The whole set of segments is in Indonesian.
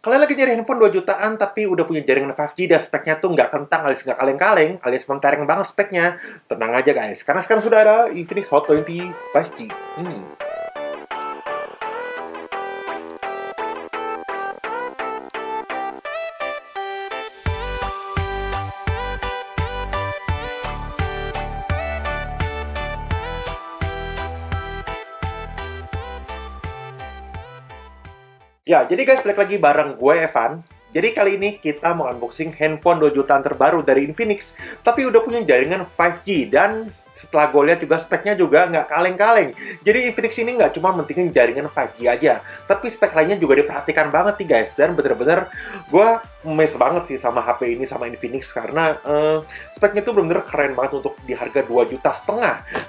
Kalian lagi nyari handphone 2 jutaan tapi udah punya jaringan 5G dan speknya tuh nggak kentang alias nggak kaleng-kaleng alias mentereng banget speknya. Tenang aja guys, karena sekarang sudah ada Infinix Hot 20 5G. Ya, jadi guys, balik lagi bareng gue, Evan. Jadi kali ini kita mau unboxing handphone 2 jutaan terbaru dari Infinix, tapi udah punya jaringan 5G, dan setelah gue lihat juga speknya juga nggak kaleng-kaleng. Jadi Infinix ini nggak cuma mentingin jaringan 5G aja, tapi spek lainnya juga diperhatikan banget nih guys, dan bener-bener gue mes banget sih sama HP ini, sama Infinix, karena speknya tuh bener-bener keren banget untuk di harga 2,5 juta.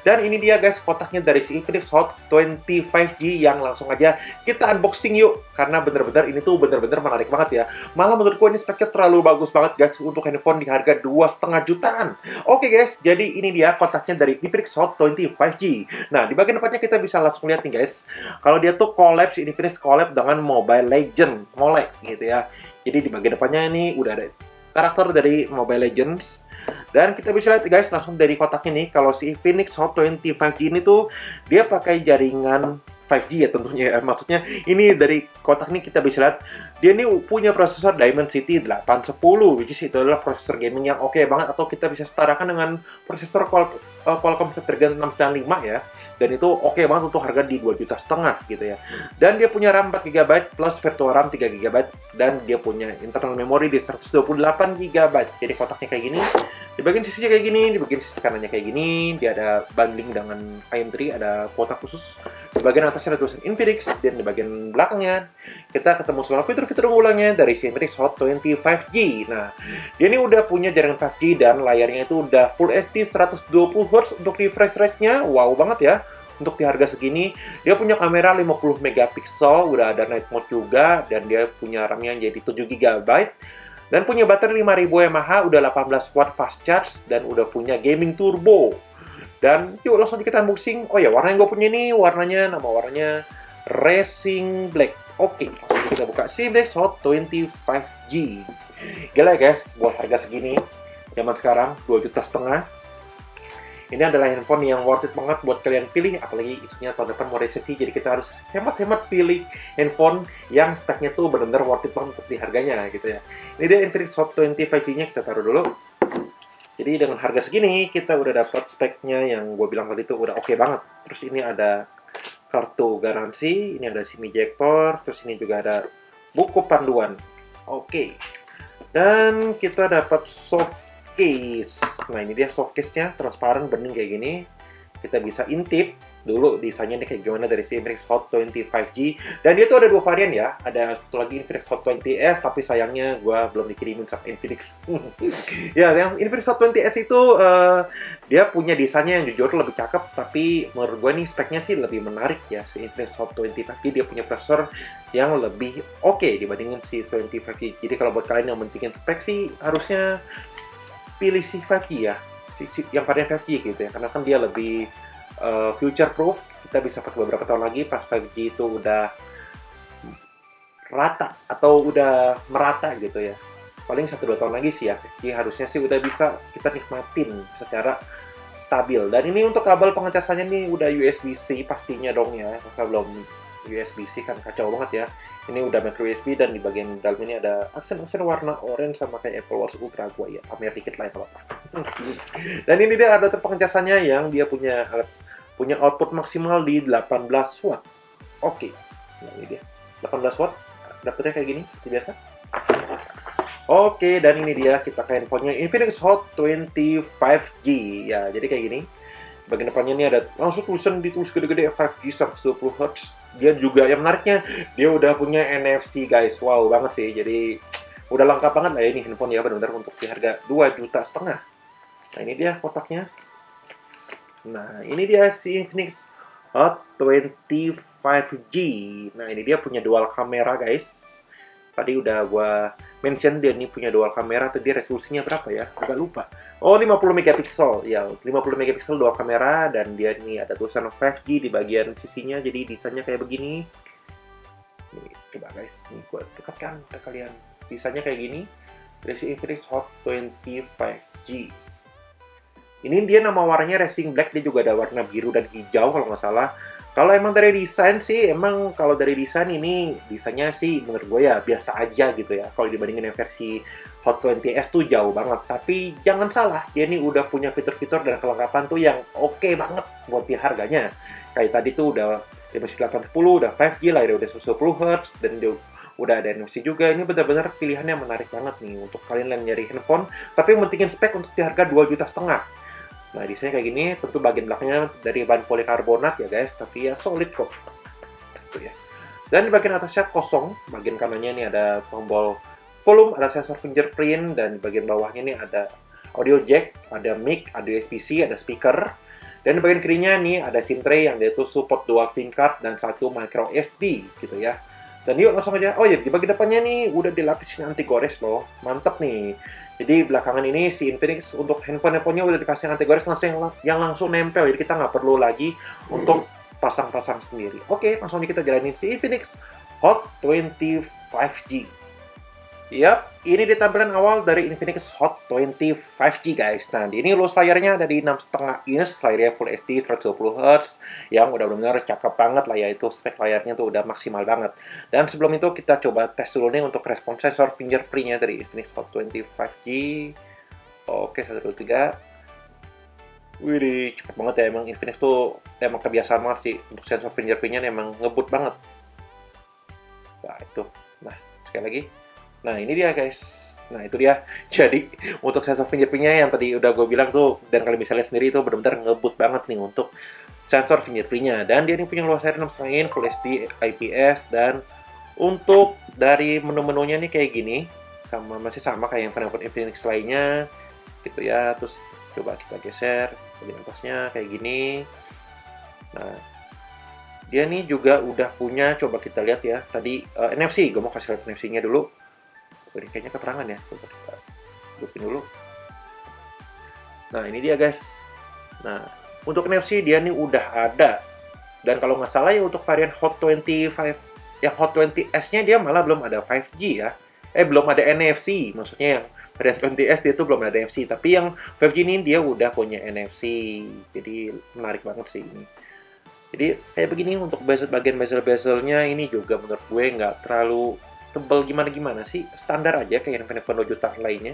Dan ini dia guys, kotaknya dari si Infinix Hot 20 5G yang langsung aja kita unboxing yuk, karena bener-bener ini tuh bener-bener menarik banget ya. Malah menurut gue ini speknya terlalu bagus banget guys untuk handphone di harga 2,5 jutaan. Oke guys, jadi ini dia kotaknya dari Infinix Hot 20 5G. Nah, di bagian depannya kita bisa langsung lihat nih guys. Kalau dia tuh collab, si Infinix collab dengan Mobile Legends, Mole gitu ya. Jadi di bagian depannya ini udah ada karakter dari Mobile Legends. Dan kita bisa lihat guys langsung dari kotaknya nih, kalau si Infinix Hot 20 5G ini tuh dia pakai jaringan 5G ya tentunya ya. Maksudnya ini dari kotak ini kita bisa lihat dia ini punya prosesor Dimensity 810, which is itu adalah prosesor gaming yang oke banget, atau kita bisa setarakan dengan prosesor Qualcomm Snapdragon 695 ya. Dan itu oke banget untuk harga di 2,5 juta gitu ya. Dan dia punya RAM 4 GB plus virtual RAM 3 GB, dan dia punya internal memory di 128 GB. Jadi kotaknya kayak gini. Di bagian sisinya kayak gini, di bagian sisi kanannya kayak gini. Dia ada bundling dengan IM3, ada kuota khusus. Di bagian atasnya ada tulisan Infinix, dan di bagian belakangnya kita ketemu semua fitur-fitur unggulannya dari si Infinix Hot 20 5G. Nah, dia ini udah punya jaringan 5G dan layarnya itu udah Full HD 120Hz untuk refresh rate-nya. Wow banget ya. Untuk di harga segini, dia punya kamera 50 megapiksel, udah ada night mode juga, dan dia punya RAM-nya jadi 7 GB. Dan punya baterai 5000 mAh, udah 18 watt fast charge, dan udah punya gaming turbo. Dan yuk langsung kita unboxing. Oh ya, warna yang gue punya ini warnanya, nama warnanya Racing Black. Oke, kita buka si Infinix Hot 20 5G. Gila guys, buat harga segini, zaman sekarang 2,5 juta. Ini adalah handphone yang worth it banget buat kalian pilih, apalagi isunya tahun depan mau resesi, jadi kita harus hemat-hemat pilih handphone yang speknya tuh benar-benar worth it banget untuk di harganya gitu ya. Ini dia Infinix Hot 20 5G-nya, kita taruh dulu. Jadi dengan harga segini, kita udah dapat speknya yang gue bilang tadi tuh udah oke banget. Terus ini ada kartu garansi, ini ada SIM ejector, terus ini juga ada buku panduan. Oke. Dan kita dapat soft case. Nah, ini dia soft case-nya, transparan, bening kayak gini. Kita bisa intip dulu desainnya nih kayak gimana dari si Infinix Hot 20 5G. Dan dia tuh ada 2 varian ya. Ada satu lagi Infinix Hot 20S, tapi sayangnya gua belum dikirimin sama Infinix. Ya, yang Infinix Hot 20S itu dia punya desainnya yang jujur lebih cakep, tapi menurut gue nih speknya sih lebih menarik ya. Si Infinix Hot 20 5G dia punya prosesor yang lebih oke dibandingin si 20 5G. Jadi kalau buat kalian yang mentingin spek sih harusnya pilih si 5G ya, yang varian 5G gitu ya, karena kan dia lebih future proof. Kita bisa pakai beberapa tahun lagi pas 5G itu udah rata atau udah merata gitu ya. Paling 1-2 tahun lagi sih ya, jadi harusnya sih udah bisa kita nikmatin secara stabil. Dan ini untuk kabel pengecasannya nih udah USB-C pastinya dong ya, masa belum USB-C kan kacau banget ya. Ini udah micro USB, dan di bagian dalam ini ada aksen-aksen warna orange sama kayak Apple Watch Ultra gua ya, pamer dikit lah ya kalau apa. Dan ini dia adapter pengecasannya yang dia punya output maksimal di 18 watt. Oke. Nah, ini dia 18 watt. Adapternya kayak gini seperti biasa. Oke, dan ini dia kita ke handphonenya Infinix Hot 20 5G ya. Jadi kayak gini. Bagian depannya ini ada langsung tulisan ditulis gede-gede 5G 120Hz. Dia juga yang menariknya, dia udah punya NFC guys. Wow banget sih. Jadi udah lengkap banget lah ya ini handphone ya, benar-benar untuk di harga 2,5 juta. Nah, ini dia kotaknya. Nah, ini dia si Infinix Hot 20 5G. Nah, ini dia punya dual kamera guys. Tadi udah gua mention dia ini punya dual kamera. Tadi resolusinya berapa ya? Agak lupa. Oh, 50 megapiksel. Ya, 50 megapiksel dual kamera, dan dia ini ada tulisan 5G di bagian sisinya. Jadi desainnya kayak begini. Coba guys, nih gue dekatkan ke kalian. Desainnya kayak gini. Racing Infinix Hot 20 5G. Ini dia nama warnanya Racing Black, dia juga ada warna biru dan hijau kalau nggak salah. Kalau emang dari desain sih, emang kalau dari desain ini, desainnya sih menurut gue ya biasa aja gitu ya. Kalau dibandingin yang versi Hot 20S tuh jauh banget. Tapi jangan salah, dia ini udah punya fitur-fitur dan kelengkapan tuh yang oke banget buat di harganya. Kayak tadi tuh udah Dimensity 810, udah 5G, layarnya udah 120 Hz, dan udah ada NFC juga. Ini benar-benar pilihannya menarik banget nih untuk kalian yang nyari handphone, tapi mentingin spek untuk di harga 2,5 juta. Nah, desainnya kayak gini, tentu bagian belakangnya dari bahan polikarbonat ya guys, tapi ya solid kok. Gitu ya. Dan di bagian atasnya kosong, bagian kanannya ini ada tombol volume, ada sensor fingerprint, dan di bagian bawahnya ini ada audio jack, ada mic, ada USB-C, ada speaker. Dan di bagian kirinya nih ada SIM tray yang dia tuh support dual SIM card dan satu micro SD gitu ya. Dan yuk langsung aja. Oh ya, di bagian depannya nih udah dilapisin anti gores loh. Mantep nih. Jadi belakangan ini si Infinix untuk handphone-handphonenya udah dikasih anti gores langsung yang langsung nempel. Jadi kita nggak perlu lagi untuk pasang-pasang sendiri. Oke, langsung aja kita jalanin si Infinix Hot 20 5G. Yap, ini di tampilan awal dari Infinix Hot 20 5G guys. Nah, ini luas layarnya ada di 6,5 inch, layarnya Full HD 120 Hz, yang udah benar-benar cakep banget lah ya, itu spek layarnya tuh udah maksimal banget. Dan sebelum itu kita coba tes dulu nih untuk respon sensor fingerprint-nya dari Infinix Hot 20 5G. Oke, 1, 2, 3. Wih, cepet banget ya, emang Infinix tuh emang kebiasaan banget sih untuk sensor fingerprint-nya emang ngebut banget. Nah, itu. Nah, sekali lagi. Nah, ini dia guys. Nah, itu dia. Jadi, untuk sensor fingerprint-nya yang tadi udah gue bilang tuh, dan kalian bisa lihat sendiri itu benar-benar ngebut banget nih untuk sensor fingerprint-nya. Dan dia ini punya luas layar 6,5 inch, Full HD, IPS, dan untuk dari menu-menunya nih kayak gini, masih sama kayak yang handphone Infinix lainnya, gitu ya. Terus coba kita geser bagian atasnya kayak gini. Nah, dia nih juga udah punya, coba kita lihat ya, tadi NFC. Gue mau kasih lihat NFC-nya dulu. Ini kayaknya keterangan ya, coba kita hidupin dulu. Nah, ini dia guys. Nah, untuk NFC dia nih udah ada. Dan kalau nggak salah ya untuk varian Hot 25, yang Hot 20S-nya dia malah belum ada 5G ya. Belum ada NFC, maksudnya yang varian 20S dia tuh belum ada NFC. Tapi yang 5G ini dia udah punya NFC. Jadi menarik banget sih ini. Jadi kayak begini untuk bagian bezel-bezelnya ini juga menurut gue nggak terlalu tebal gimana-gimana sih, standar aja kayak handphone 2 jutaan lainnya.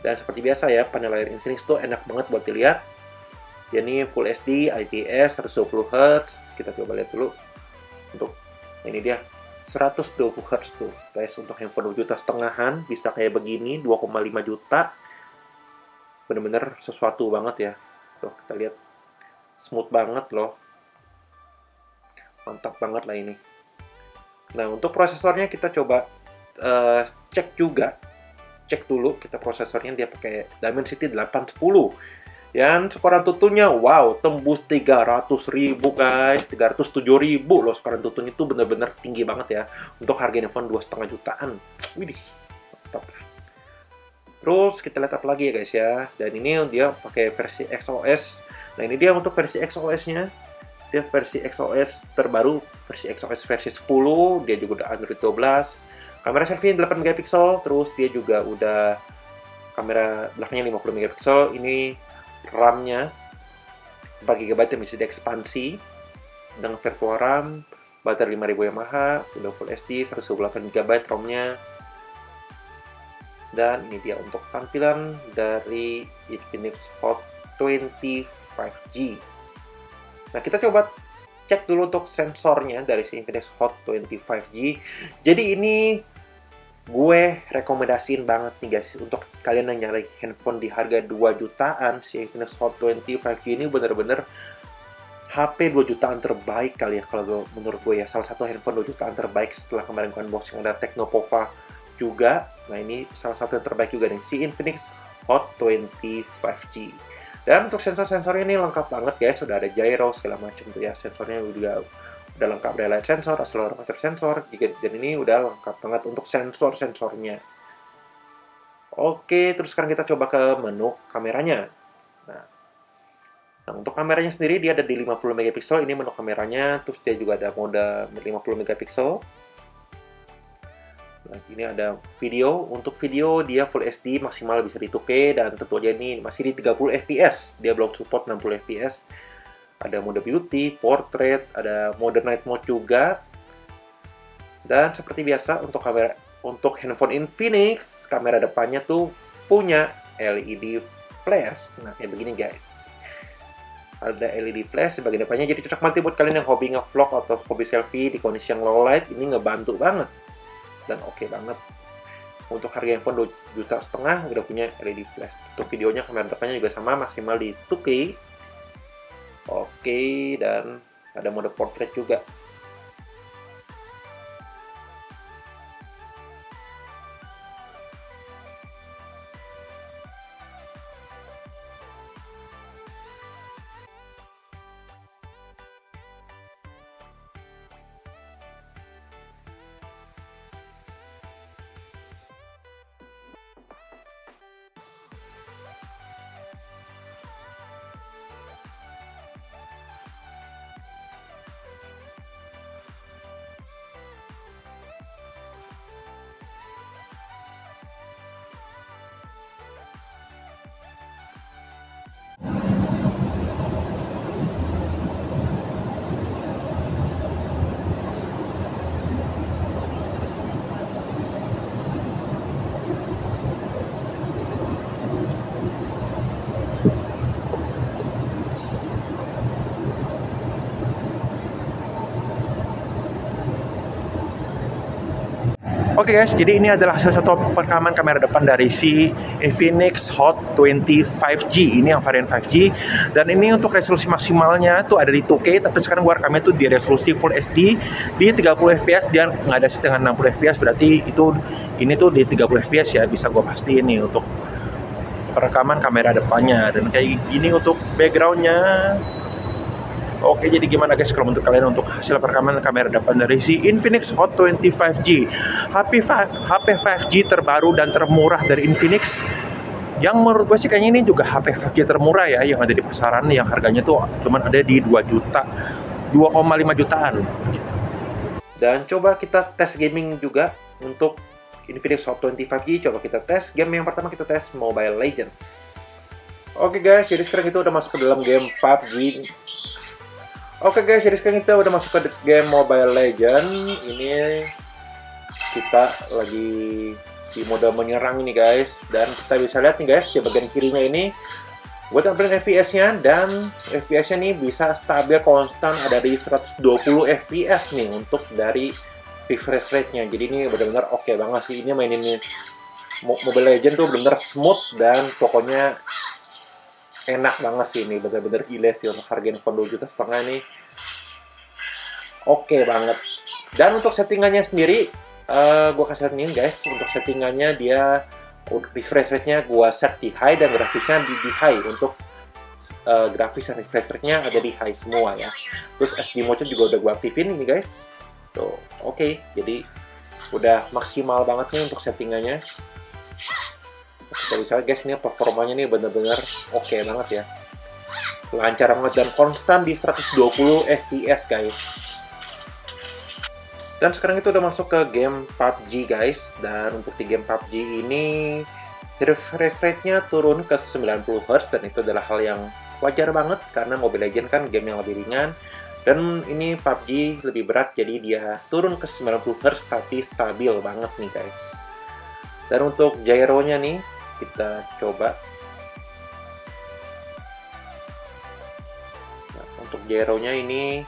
Dan seperti biasa ya, panel layar Infinix tuh enak banget buat dilihat. Dia ini Full HD, IPS, 120 Hz. Kita coba lihat dulu. Untuk ini dia 120 Hz tuh guys, untuk handphone 2,5 jutaan bisa kayak begini, 2,5 juta. Bener-bener sesuatu banget ya. Tuh, kita lihat. Smooth banget loh. Mantap banget lah ini. Nah, untuk prosesornya kita coba cek juga. Cek dulu kita prosesornya, dia pakai Dimensity 810. Dan skor Antutunya, wow, tembus 300.000 guys. 307.000 loh skor Antutunya, itu bener-bener tinggi banget ya. Untuk harga handphone 2,5 jutaan. Widih, mantap. Terus kita lihat apa lagi ya guys ya. Dan ini dia pakai versi XOS. Nah, ini dia untuk versi XOS-nya. Dia versi XOS terbaru, versi XOS versi 10, dia juga udah Android 12. Kamera selfie 8 megapiksel, terus dia juga udah kamera belakangnya 50 megapiksel. Ini RAM-nya 4 GB yang bisa diekspansi dengan virtual RAM, baterai 5000 mAh, udah Full HD, 128 GB ROM-nya. Dan ini dia untuk tampilan dari Infinix Hot 20 5G. Nah, kita coba cek dulu untuk sensornya dari si Infinix Hot 20 5G. Jadi ini gue rekomendasiin banget nih guys, untuk kalian yang nyari handphone di harga 2 jutaan, si Infinix Hot 20 5G ini bener-bener HP 2 jutaan terbaik kali ya, kalau menurut gue ya. Salah satu handphone 2 jutaan terbaik setelah kemarin gue unboxing ada Tecnopova juga. Nah, ini salah satu yang terbaik juga nih, si Infinix Hot 20 5G. Dan untuk sensor-sensornya ini lengkap banget guys, sudah ada gyro segala macam tuh ya. Sensornya udah lengkap, daylight sensor, accelerometer sensor, dan ini udah lengkap banget untuk sensor-sensornya. Oke, terus sekarang kita coba ke menu kameranya. Nah, Nah, untuk kameranya sendiri dia ada di 50 megapiksel, ini menu kameranya, terus dia juga ada mode 50 megapiksel. Nah, ini ada video. Untuk video dia Full HD maksimal bisa di 2K dan tentu aja ini masih di 30 fps. Dia belum support 60 fps. Ada mode beauty, portrait, ada mode night mode juga. Dan seperti biasa untuk handphone Infinix, kamera depannya tuh punya LED flash. Nah, kayak begini guys. Ada LED flash sebagai depannya, jadi cocok banget buat kalian yang hobi nge-vlog atau hobi selfie di kondisi yang low light. Ini ngebantu banget dan oke banget. Untuk harga handphone 2,5 juta udah punya LED flash. Untuk videonya kamera depannya juga sama, maksimal di 2K. Oke, dan ada mode portrait juga. Oke guys, jadi ini adalah hasil satu perekaman kamera depan dari si Infinix Hot 20 5G. Ini yang varian 5G. Dan ini untuk resolusi maksimalnya tuh ada di 2K, tapi sekarang gua rekamnya tuh di resolusi Full HD di 30 fps dan nggak ada dengan 60 fps. Berarti ini tuh di 30 fps ya, bisa gua pastiin nih untuk perekaman kamera depannya. Dan kayak gini untuk backgroundnya. Oke, jadi gimana guys kalau untuk kalian untuk hasil perekaman kamera depan dari si Infinix Hot 20 5G, HP 5G terbaru dan termurah dari Infinix. Yang menurut gue sih kayaknya ini juga HP 5G termurah ya yang ada di pasaran, yang harganya tuh cuman ada di 2 juta, 2,5 jutaan. Dan coba kita tes gaming juga untuk Infinix Hot 20 5G. Coba kita tes game yang pertama, kita tes Mobile Legends. Oke guys, jadi sekarang kita udah masuk ke dalam game PUBG. Oke guys, jadi sekarang kita udah masuk ke game Mobile Legends. Ini kita lagi di mode menyerang ini guys. Dan kita bisa lihat nih guys, di bagian kirinya ini gue tampilin FPS-nya, dan FPS-nya nih bisa stabil konstan ada di 120 FPS nih untuk dari refresh rate-nya. Jadi ini benar-benar oke banget sih. Ini mainin Mobile Legends tuh benar-benar smooth dan pokoknya enak banget sih. Ini bener-bener gila sih untuk harga handphone 2,5 juta nih. Oke banget. Dan untuk settingannya sendiri, gue kasih lihat nih guys. Untuk settingannya dia refresh rate-nya gue set di high dan grafisnya di high. Untuk grafis dan refresh rate-nya ada di high semua ya. Terus SD mode-nya juga udah gue aktifin ini guys. Tuh, oke. Jadi udah maksimal banget nih untuk settingannya. Kita bisa lihat guys, ini performanya nih bener-bener oke banget ya, lancar banget dan konstan di 120 fps guys. Dan sekarang itu udah masuk ke game PUBG guys. Dan untuk di game PUBG ini refresh rate-nya turun ke 90 Hz, dan itu adalah hal yang wajar banget karena Mobile Legends kan game yang lebih ringan. Dan ini PUBG lebih berat, jadi dia turun ke 90 Hz tapi stabil banget nih guys. Dan untuk gyro-nya nih kita coba. Nah, untuk gyro-nya ini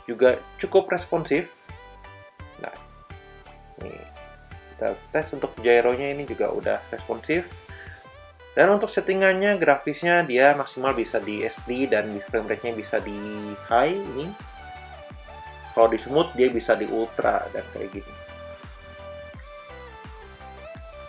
juga cukup responsif. Nah, nih kita tes untuk gyro-nya ini juga udah responsif. Dan untuk settingannya, grafisnya dia maksimal bisa di SD dan di frame rate-nya bisa di high ini. Kalau di smooth dia bisa di ultra dan kayak gini.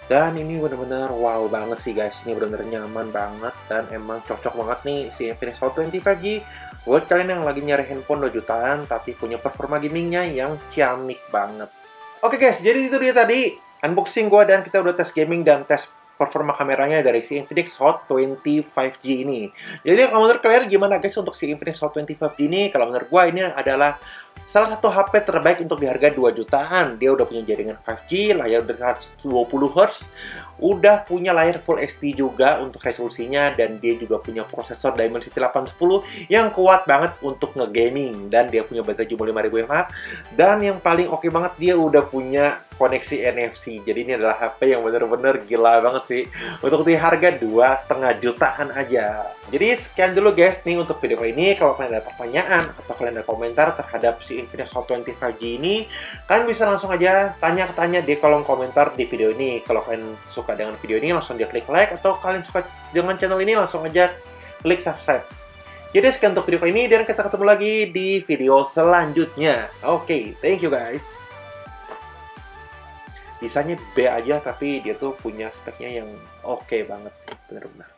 Dan ini bener-bener wow banget sih guys. Ini bener-bener nyaman banget dan emang cocok banget nih si Infinix Hot 20 5G buat kalian yang lagi nyari handphone 2 jutaan tapi punya performa gamingnya yang ciamik banget. Oke guys, jadi itu dia tadi unboxing gua, dan kita udah tes gaming dan tes performa kameranya dari si Infinix Hot 20 5G ini. Jadi kalau menurut kalian gimana guys untuk si Infinix Hot 20 5G ini? Kalau menurut gua ini adalah salah satu HP terbaik untuk di harga 2 jutaan. Dia udah punya jaringan 5G, layar udah 120 Hz, udah punya layar Full HD juga untuk resolusinya, dan dia juga punya prosesor Dimensity 810 yang kuat banget untuk ngegaming, dan dia punya baterai jumlah 5000 mAh, dan yang paling oke banget dia udah punya koneksi NFC. Jadi ini adalah HP yang bener-bener gila banget sih untuk di harga 2,5 jutaan aja. Jadi sekian dulu guys nih untuk video kali ini. Kalau kalian ada pertanyaan atau kalian ada komentar terhadap si Infinix Hot 20 5G ini, kalian bisa langsung aja tanya di kolom komentar di video ini. Kalau kalian suka dengan video ini, langsung dia klik like, atau kalian suka dengan channel ini, langsung aja klik subscribe. Jadi sekian untuk video kali ini, dan kita ketemu lagi di video selanjutnya. Oke, thank you guys. Bisanya B aja, tapi dia tuh punya speknya yang oke banget, bener-bener.